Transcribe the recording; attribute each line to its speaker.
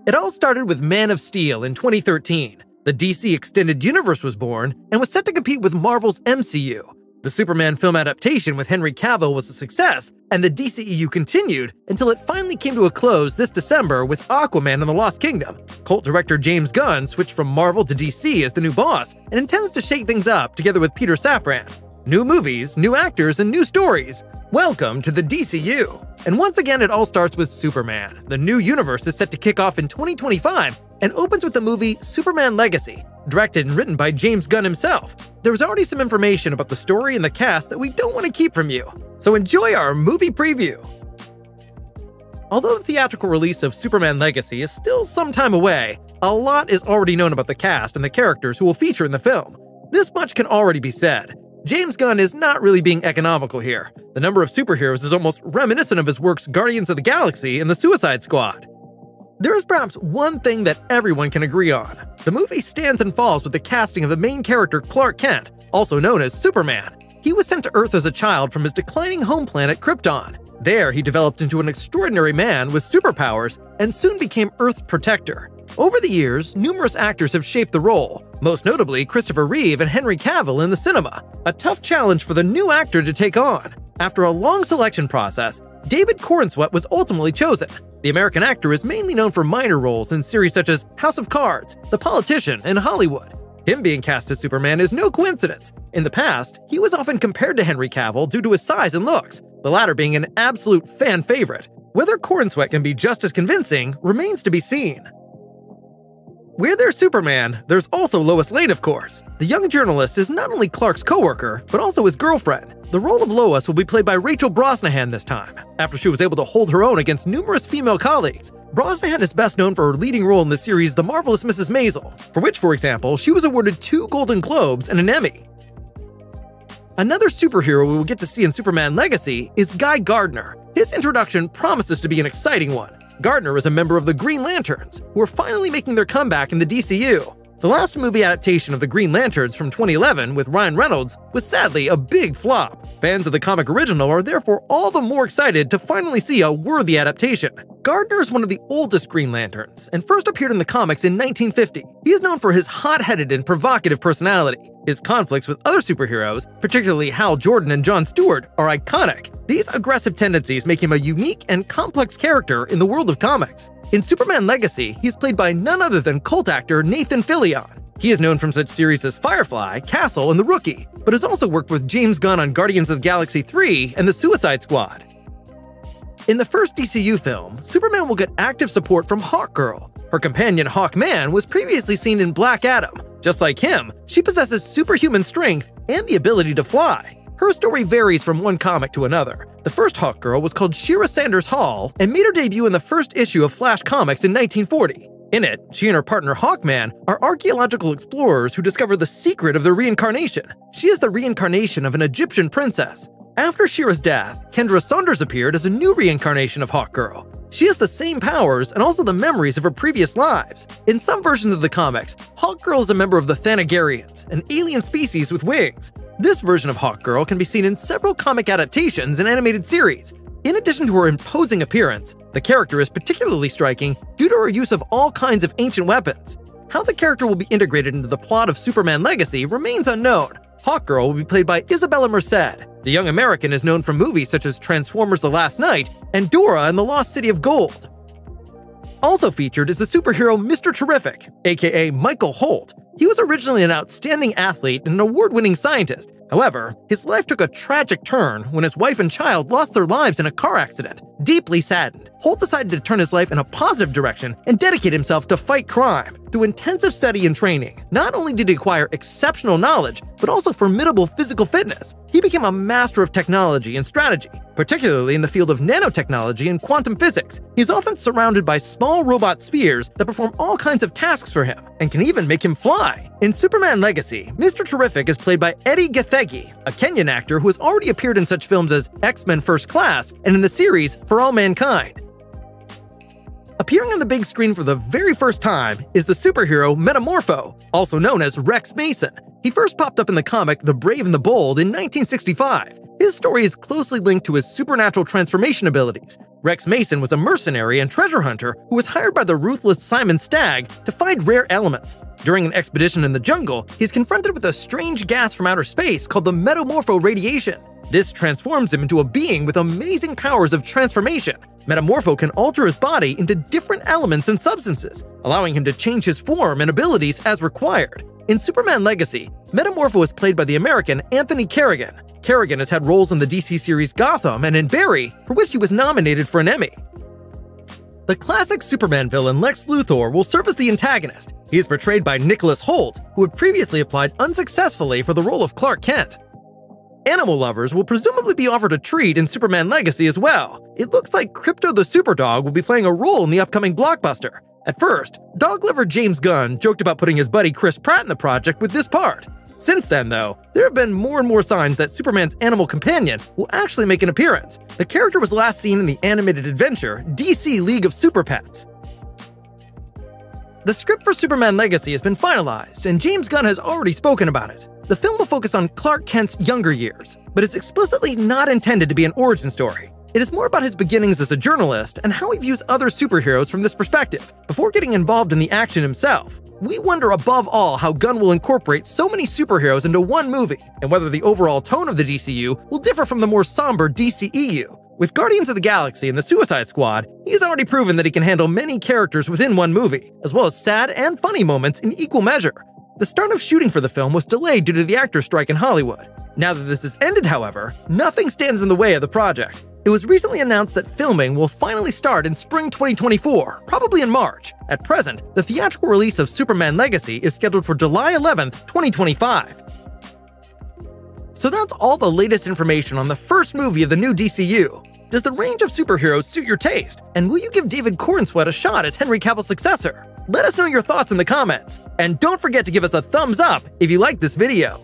Speaker 1: It all started with Man of Steel in 2013. The DC Extended Universe was born and was set to compete with Marvel's MCU. The Superman film adaptation with Henry Cavill was a success, and the DCEU continued until it finally came to a close this December with Aquaman and the Lost Kingdom. Cult director James Gunn switched from Marvel to DC as the new boss and intends to shake things up together with Peter Safran. New movies, new actors, and new stories. Welcome to the DCU! And once again, it all starts with Superman. The new universe is set to kick off in 2025 and opens with the movie Superman Legacy, directed and written by James Gunn himself. There was already some information about the story and the cast that we don't want to keep from you, so enjoy our movie preview. Although the theatrical release of Superman Legacy is still some time away, a lot is already known about the cast and the characters who will feature in the film. This much can already be said. James Gunn is not really being economical here. The number of superheroes is almost reminiscent of his works Guardians of the Galaxy and the Suicide Squad. There is perhaps one thing that everyone can agree on. The movie stands and falls with the casting of the main character Clark Kent, also known as Superman. He was sent to Earth as a child from his declining home planet Krypton. There, he developed into an extraordinary man with superpowers and soon became Earth's protector. Over the years, numerous actors have shaped the role, most notably Christopher Reeve and Henry Cavill in the cinema. A tough challenge for the new actor to take on. After a long selection process, David Corenswet was ultimately chosen. The American actor is mainly known for minor roles in series such as House of Cards, The Politician, and Hollywood. Him being cast as Superman is no coincidence. In the past, he was often compared to Henry Cavill due to his size and looks, the latter being an absolute fan favorite. Whether Corenswet can be just as convincing remains to be seen. Where there's Superman, there's also Lois Lane, of course. The young journalist is not only Clark's co-worker, but also his girlfriend. The role of Lois will be played by Rachel Brosnahan this time, after she was able to hold her own against numerous female colleagues. Brosnahan is best known for her leading role in the series The Marvelous Mrs. Maisel, for which, for example, she was awarded 2 Golden Globes and an Emmy. Another superhero we will get to see in Superman Legacy is Guy Gardner. His introduction promises to be an exciting one. Gardner is a member of the Green Lanterns, who are finally making their comeback in the DCU. The last movie adaptation of the Green Lanterns from 2011 with Ryan Reynolds was sadly a big flop. Fans of the comic original are therefore all the more excited to finally see a worthy adaptation. Gardner is one of the oldest Green Lanterns and first appeared in the comics in 1950. He is known for his hot-headed and provocative personality. His conflicts with other superheroes, particularly Hal Jordan and Jon Stewart, are iconic. These aggressive tendencies make him a unique and complex character in the world of comics. In Superman Legacy, he is played by none other than cult actor Nathan Fillion. He is known from such series as Firefly, Castle, and The Rookie, but has also worked with James Gunn on Guardians of the Galaxy 3 and the Suicide Squad. In the first DCU film, Superman will get active support from Hawkgirl. Her companion Hawkman was previously seen in Black Adam. Just like him, she possesses superhuman strength and the ability to fly. Her story varies from one comic to another. The first Hawkgirl was called Shira Sanders Hall and made her debut in the first issue of Flash Comics in 1940. In it, she and her partner Hawkman are archaeological explorers who discover the secret of their reincarnation. She is the reincarnation of an Egyptian princess. After Shira's death, Kendra Saunders appeared as a new reincarnation of Hawkgirl. She has the same powers and also the memories of her previous lives. In some versions of the comics, Hawkgirl is a member of the Thanagarians, an alien species with wings. This version of Hawkgirl can be seen in several comic adaptations and animated series. In addition to her imposing appearance, the character is particularly striking due to her use of all kinds of ancient weapons. How the character will be integrated into the plot of Superman Legacy remains unknown. Hawkgirl will be played by Isabella Merced. The young American is known from movies such as Transformers: The Last Knight and Dora and the Lost City of Gold. Also featured is the superhero Mr. Terrific, aka Michael Holt. He was originally an outstanding athlete and an award-winning scientist. However, his life took a tragic turn when his wife and child lost their lives in a car accident. Deeply saddened, Holt decided to turn his life in a positive direction and dedicate himself to fight crime. Through intensive study and training, not only did he acquire exceptional knowledge, but also formidable physical fitness. He became a master of technology and strategy, particularly in the field of nanotechnology and quantum physics. He's often surrounded by small robot spheres that perform all kinds of tasks for him, and can even make him fly. In Superman Legacy, Mr. Terrific is played by Eddie Gathegi, a Kenyan actor who has already appeared in such films as X-Men First Class and in the series For All Mankind. Appearing on the big screen for the very first time is the superhero Metamorpho, also known as Rex Mason. He first popped up in the comic The Brave and the Bold in 1965. His story is closely linked to his supernatural transformation abilities. Rex Mason was a mercenary and treasure hunter who was hired by the ruthless Simon Stagg to find rare elements. During an expedition in the jungle, he's confronted with a strange gas from outer space called the Metamorpho radiation. This transforms him into a being with amazing powers of transformation. Metamorpho can alter his body into different elements and substances, allowing him to change his form and abilities as required. In Superman Legacy, Metamorpho is played by the American Anthony Carrigan. Carrigan has had roles in the DC series Gotham and in Barry, for which he was nominated for an Emmy. The classic Superman villain Lex Luthor will serve as the antagonist. He is portrayed by Nicholas Hoult, who had previously applied unsuccessfully for the role of Clark Kent. Animal lovers will presumably be offered a treat in Superman Legacy as well. It looks like Krypto the Superdog will be playing a role in the upcoming blockbuster. At first, dog lover James Gunn joked about putting his buddy Chris Pratt in the project with this part. Since then, though, there have been more and more signs that Superman's animal companion will actually make an appearance. The character was last seen in the animated adventure DC League of Super Pets. The script for Superman Legacy has been finalized, and James Gunn has already spoken about it. The film will focus on Clark Kent's younger years, but is explicitly not intended to be an origin story. It is more about his beginnings as a journalist and how he views other superheroes from this perspective, before getting involved in the action himself. We wonder above all how Gunn will incorporate so many superheroes into one movie, and whether the overall tone of the DCU will differ from the more somber DCEU. With Guardians of the Galaxy and the Suicide Squad, he has already proven that he can handle many characters within one movie, as well as sad and funny moments in equal measure. The start of shooting for the film was delayed due to the actors' strike in Hollywood. Now that this has ended, however, nothing stands in the way of the project. It was recently announced that filming will finally start in spring 2024, probably in March. At present, the theatrical release of Superman Legacy is scheduled for July 11th, 2025. So that's all the latest information on the first movie of the new DCU. Does the range of superheroes suit your taste? And will you give David Cornsweet a shot as Henry Cavill's successor? Let us know your thoughts in the comments. And don't forget to give us a thumbs up if you liked this video.